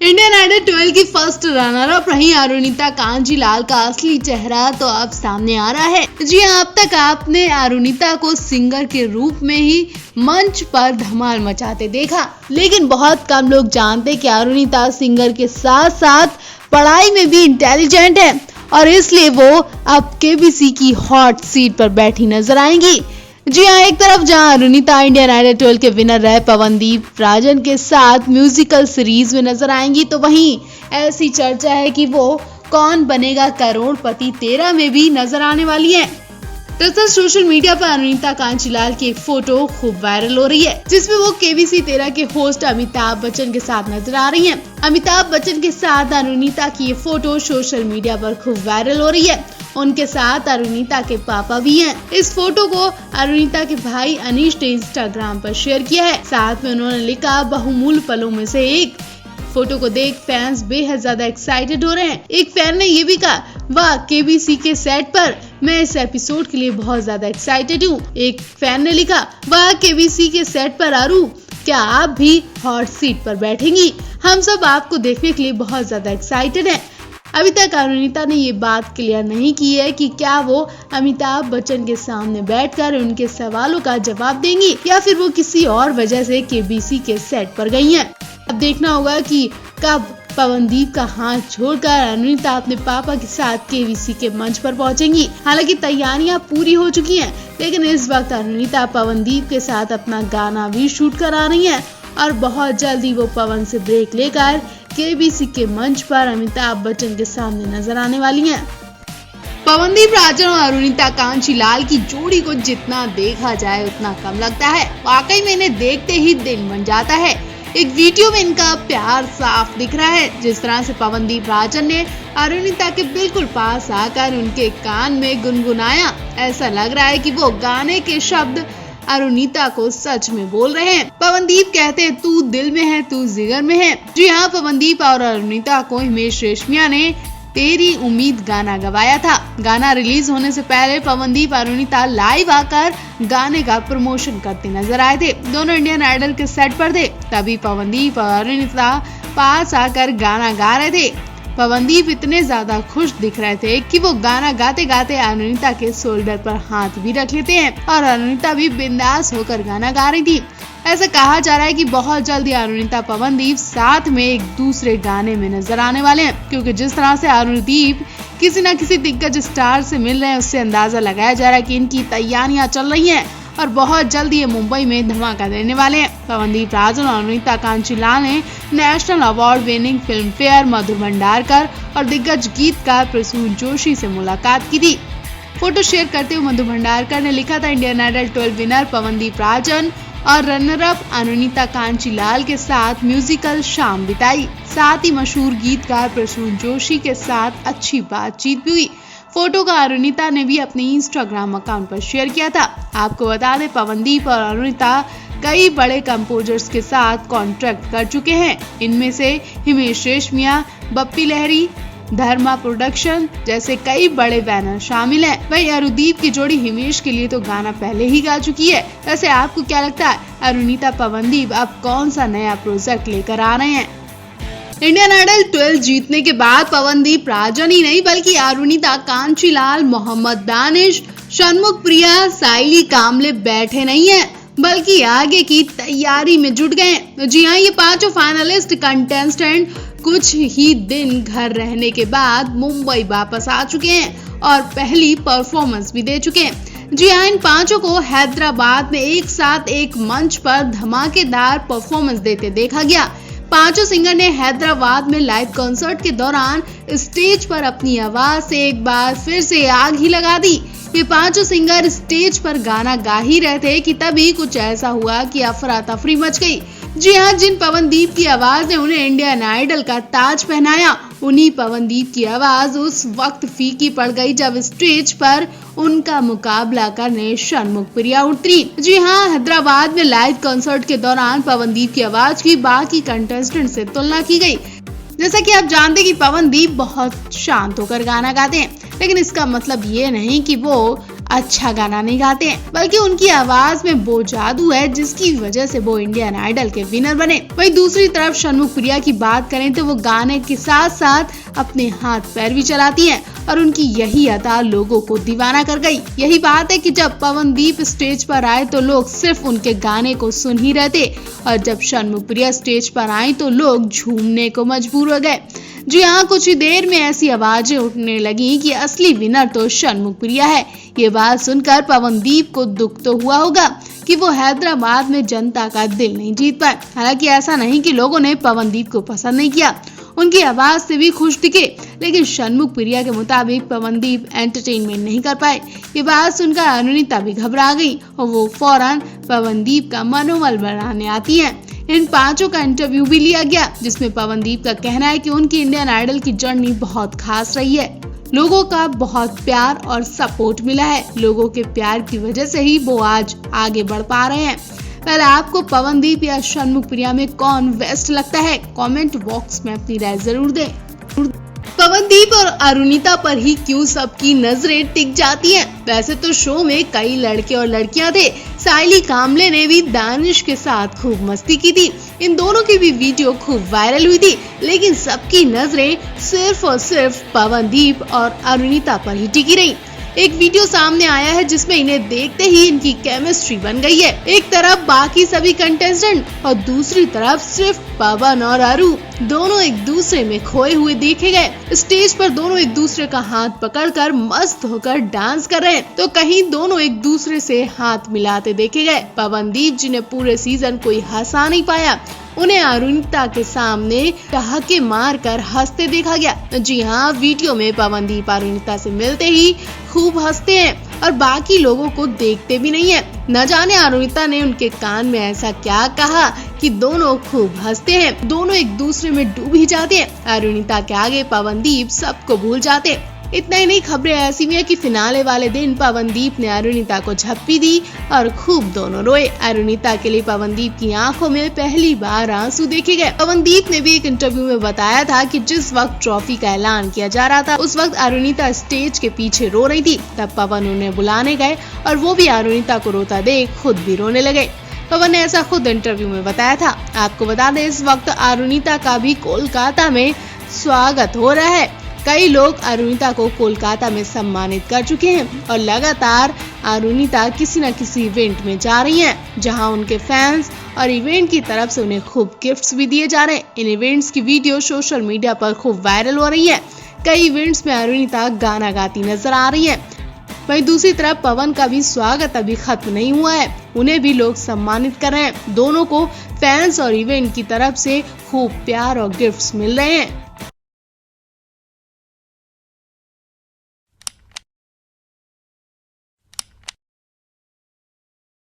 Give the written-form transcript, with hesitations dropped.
Indian idol 12 की first runner up रही अरुणिता कांजीलाल का असली चेहरा तो अब सामने आ रहा है। जी हाँ, अब तक आपने अरुणिता को सिंगर के रूप में ही मंच पर धमाल मचाते देखा, लेकिन बहुत कम लोग जानते कि अरुणिता सिंगर के साथ साथ पढ़ाई में भी इंटेलिजेंट है और इसलिए वो अब केबीसी की हॉट सीट पर बैठी नजर आएंगी। जी हाँ, एक तरफ जहां अरुणिता इंडियन आइडल 12 के विनर रहे पवनदीप राजन के साथ म्यूजिकल सीरीज में नजर आएंगी, तो वहीं ऐसी चर्चा है कि वो कौन बनेगा करोड़पति 13 में भी नजर आने वाली है। दरअसल सोशल मीडिया पर अरुणिता कांजीलाल की एक फोटो खूब वायरल हो रही है, जिसमें वो केबीसी 13 के होस्ट अमिताभ बच्चन के साथ नजर आ रही हैं। अमिताभ बच्चन के साथ अरुणिता की ये फोटो सोशल मीडिया पर खूब वायरल हो रही है। उनके साथ अरुणिता के पापा भी हैं। इस फोटो को अरुणिता के भाई अनीश ने इंस्टाग्राम पर शेयर किया है। साथ में उन्होंने लिखा, बहुमूल्य पलों में से एक। फोटो को देख फैंस बेहद ज्यादा एक्साइटेड हो रहे हैं। एक फैन ने ये भी कहा, वाह, केबीसी के सेट पर मैं इस एपिसोड के लिए बहुत ज्यादा एक्साइटेड हूँ। एक फैन ने लिखा, वाह, केबीसी के सेट पर आरू, क्या आप भी हॉट सीट पर बैठेंगी? हम सब आपको देखने के लिए बहुत ज्यादा एक्साइटेड हैं। अभी तक अरुणिता ने ये बात क्लियर नहीं की है कि क्या वो अमिताभ बच्चन के सामने बैठकर उनके सवालों का जवाब देंगी या फिर वो किसी और वजह से केबीसी के सेट पर गई हैं। अब देखना होगा कि कब पवनदीप का हाथ छोड़कर अरुणिता अपने पापा के साथ केबीसी के मंच पर पहुंचेंगी। हालांकि तैयारियां पूरी हो चुकी हैं, लेकिन इस वक्त अरुणिता पवनदीप के साथ अपना गाना भी शूट करा रही हैं और बहुत जल्दी वो पवन से ब्रेक लेकर केबीसी के मंच पर अमिताभ बच्चन के सामने नजर आने वाली हैं। पवनदीप राजन और अरुणिता कांजीलाल की जोड़ी को जितना देखा जाए उतना कम लगता है। वाकई में इन्हें देखते ही दिन बन जाता है। एक वीडियो में इनका प्यार साफ दिख रहा है। जिस तरह से पवनदीप राजन ने अरुणिता के बिल्कुल पास आकर उनके कान में गुनगुनाया, ऐसा लग रहा है कि वो गाने के शब्द अरुणिता को सच में बोल रहे हैं। पवनदीप कहते हैं, तू दिल में है, तू जिगर में है। जी हाँ, पवनदीप और अरुणिता को हिमेश रेशमिया ने तेरी उम्मीद गाना गवाया था। गाना रिलीज होने से पहले पवनदीप और अरुणिता लाइव आकर गाने का प्रमोशन करते नजर आए थे। दोनों इंडियन आइडल के सेट पर थे। तभी पवनदीप और अरुणिता पास आकर गाना गा रहे थे। पवनदीप इतने ज्यादा खुश दिख रहे थे कि वो गाना गाते गाते अरुणिता के शोल्डर पर हाथ भी रख लेते हैं और अरुणिता भी बिंदास होकर गाना गा रही थी। ऐसा कहा जा रहा है कि बहुत जल्दी अरुणिता पवनदीप साथ में एक दूसरे गाने में नजर आने वाले हैं, क्योंकि जिस तरह से अरुणदीप किसी न किसी दिग्गज स्टार से मिल रहे हैं, उससे अंदाजा लगाया जा रहा है कि इनकी तैयारियां चल रही हैं और बहुत जल्दी ये मुंबई में धमाका देने वाले हैं। पवनदीप राजन और अरुणिता कांजीलाल ने national award winning film fair Madhur Bhandarkar और दिग्गज गीतकार प्रसून जोशी से मुलाकात की थी। फोटो शेयर करते हुए मधुर भंडारकर ने लिखा था, Indian idol 12 winner Pawandeep Rajan और रनर अप अरुणिता कांजीलाल के साथ म्यूजिकल शाम बिताई। साथ ही मशहूर गीतकार प्रसून जोशी के साथ अच्छी बातचीत भी हुई। फोटो का अरुणिता ने भी अपने इंस्टाग्राम अकाउंट पर शेयर किया था। आपको बता दें, पवनदीप और अरुणिता कई बड़े कंपोजर्स के साथ कॉन्ट्रैक्ट कर चुके हैं। इनमें से हिमेश रेशमिया, बप्पी लहरी, धर्मा प्रोडक्शन जैसे कई बड़े बैनर शामिल हैं। वहीं अरुदीप की जोड़ी हिमेश के लिए तो गाना पहले ही गा चुकी है। वैसे आपको क्या लगता है, अरुणिता पवनदीप अब कौन सा नया प्रोजेक्ट लेकर आ रहे हैं? इंडियन आइडल 12 जीतने के बाद पवनदीप राजन ही नहीं बल्कि अरुणिता कांजीलाल, मोहम्मद दानिश, षणमुख प्रिया, साइली कामले बैठे नहीं हैं, बल्कि आगे की तैयारी में जुट गए। जी हाँ, ये पांचों फाइनलिस्ट कंटेस्टेंट कुछ ही दिन घर रहने के बाद मुंबई वापस आ चुके हैं और पहली परफॉर्मेंस भी दे चुके हैं। जी हाँ, इन पांचों को हैदराबाद में एक साथ एक मंच पर धमाकेदार परफॉर्मेंस देते देखा गया। पांचों सिंगर ने हैदराबाद में लाइव कॉन्सर्ट के दौरान स्टेज पर अपनी आवाज से एक बार फिर से आग ही लगा दी। ये पांचों सिंगर स्टेज पर गाना गा ही रहे थे कि तभी कुछ ऐसा हुआ कि अफरा तफरी मच गई। जी हाँ, जिन पवनदीप की आवाज ने उन्हें इंडियन आइडल का ताज पहनाया, उन्हीं पवनदीप की आवाज उस वक्त फीकी पड़ गई जब स्टेज पर उनका मुकाबला करने षणमुख प्रिया उतरी। जी हाँ, हैदराबाद में लाइव कॉन्सर्ट के दौरान पवनदीप की आवाज की बाकी कंटेस्टेंट से तुलना की गई। जैसा कि आप जानते हैं कि पवनदीप बहुत शांत होकर गाना गाते हैं, लेकिन इसका मतलब ये नहीं कि वो अच्छा गाना नहीं गाते हैं, बल्कि उनकी आवाज में वो जादू है जिसकी वजह से वो इंडियन आइडल के विनर बने। वहीं दूसरी तरफ शन्मुख प्रिया की बात करें तो वो गाने के साथ साथ अपने हाथ पैर भी चलाती हैं और उनकी यही अदा लोगों को दीवाना कर गई। यही बात है कि जब पवनदीप स्टेज पर आए तो लोग सिर्फ उनके गाने को सुन ही रहे थे और जब शन्मुख प्रिया स्टेज पर आई तो लोग झूमने को मजबूर हो गए। जी हाँ, कुछ ही देर में ऐसी आवाजें उठने लगी कि असली विनर तो शन्मुख प्रिया है। ये बात सुनकर पवनदीप को दुख तो हुआ होगा कि वो हैदराबाद में जनता का दिल नहीं जीत पाए। हालांकि ऐसा नहीं कि लोगों ने पवनदीप को पसंद नहीं किया, उनकी आवाज से भी खुश दिखे, लेकिन शन्मुख प्रिया के मुताबिक पवनदीप एंटरटेनमेंट नहीं कर पाए। ये बात सुनकर अरुणिता भी घबरा गई और वो फौरन पवनदीप का मनोबल बढ़ाने आती हैं। इन पांचों का इंटरव्यू भी लिया गया जिसमें पवनदीप का कहना है कि उनकी इंडियन आइडल की जर्नी बहुत खास रही है। लोगों का बहुत प्यार और सपोर्ट मिला है। लोगों के प्यार की वजह से ही वो आज आगे बढ़ पा रहे हैं। पहले आपको पवनदीप या शन्मुख प्रिया में कौन बेस्ट लगता है? कमेंट बॉक्स में अपनी राय जरूर दें। पवनदीप और अरुणिता पर ही क्यों सबकी नजरें टिक जाती हैं? वैसे तो शो में कई लड़के और लड़कियां थे। साइली कामले ने भी दानिश के साथ खूब मस्ती की थी। इन दोनों की भी वीडियो खूब वायरल हुई थी, लेकिन सबकी नजरें सिर्फ और सिर्फ पवनदीप और अरुणिता पर ही टिकी रही। एक वीडियो सामने आया है जिसमें इन्हें देखते ही इनकी केमिस्ट्री बन गई है। एक तरफ बाकी सभी कंटेस्टेंट और दूसरी तरफ सिर्फ पवन और अरु दोनों एक दूसरे में खोए हुए देखे गए। स्टेज पर दोनों एक दूसरे का हाथ पकड़कर मस्त होकर डांस कर रहे हैं, तो कहीं दोनों एक दूसरे से हाथ मिलाते देखे गए। पवनदीप जी ने पूरे सीजन कोई हंसा नहीं पाया, उन्हें अरुणिता के सामने ठहाके मार कर हंसते देखा गया। जी हाँ, वीडियो में पवनदीप अरुणिता से मिलते ही खूब हंसते हैं और बाकी लोगों को देखते भी नहीं है। न जाने अरुणिता ने उनके कान में ऐसा क्या कहा कि दोनों खूब हंसते हैं। दोनों एक दूसरे में डूब ही जाते हैं। अरुणिता के आगे पवनदीप सबको भूल जाते हैं। इतना ही नहीं, खबरें ऐसी भी है कि फिनाले वाले दिन पवनदीप ने अरुणिता को झप्पी दी और खूब दोनों रोए। अरुणिता के लिए पवनदीप की आंखों में पहली बार आंसू देखे गए। पवनदीप ने भी एक इंटरव्यू में बताया था कि जिस वक्त ट्रॉफी का ऐलान किया जा रहा था उस वक्त अरुणिता स्टेज के पीछे रो रही थी। तब पवन उन्हें बुलाने गए और वो भी अरुणिता को रोता देख खुद भी रोने लगे। पवन ने ऐसा खुद इंटरव्यू में बताया था। आपको बता दें, इस वक्त अरुणिता का भी कोलकाता में स्वागत हो रहा है। कई लोग अरुणिता को कोलकाता में सम्मानित कर चुके हैं और लगातार अरुणिता किसी न किसी इवेंट में जा रही हैं, जहां उनके फैंस और इवेंट की तरफ से उन्हें खूब गिफ्ट्स भी दिए जा रहे हैं। इन इवेंट्स की वीडियो सोशल मीडिया पर खूब वायरल हो रही है। कई इवेंट्स में अरुणिता गाना गाती नजर आ रही है। वहीं दूसरी तरफ पवन का भी स्वागत अभी खत्म नहीं हुआ है, उन्हें भी लोग सम्मानित कर रहे हैं। दोनों को फैंस और इवेंट की तरफ से खूब प्यार और गिफ्ट्स मिल रहे हैं।